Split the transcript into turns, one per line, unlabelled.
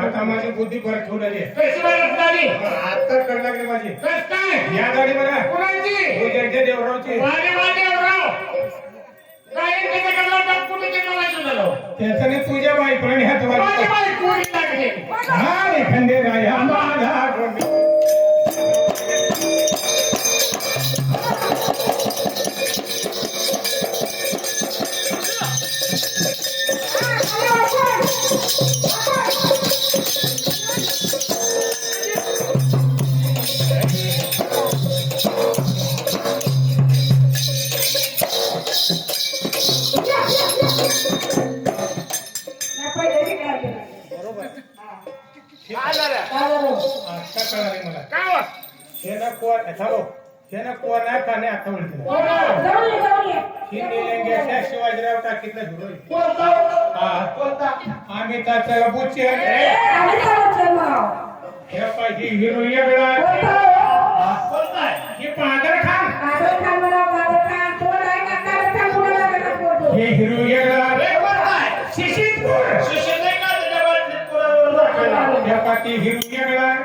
आता माझी बुद्धी परत ठेवलेली आता कळ लागली माझी या गाडी बघा कोणाची देवरावची त्याच्याने तुझ्या बायकोने हात खंडे राया माझा शिवाजीराव टाकीतला आम्ही त्याच्या बुच्ची हिरो ही पादर खान हे हिरो शिशिरपूर हिरो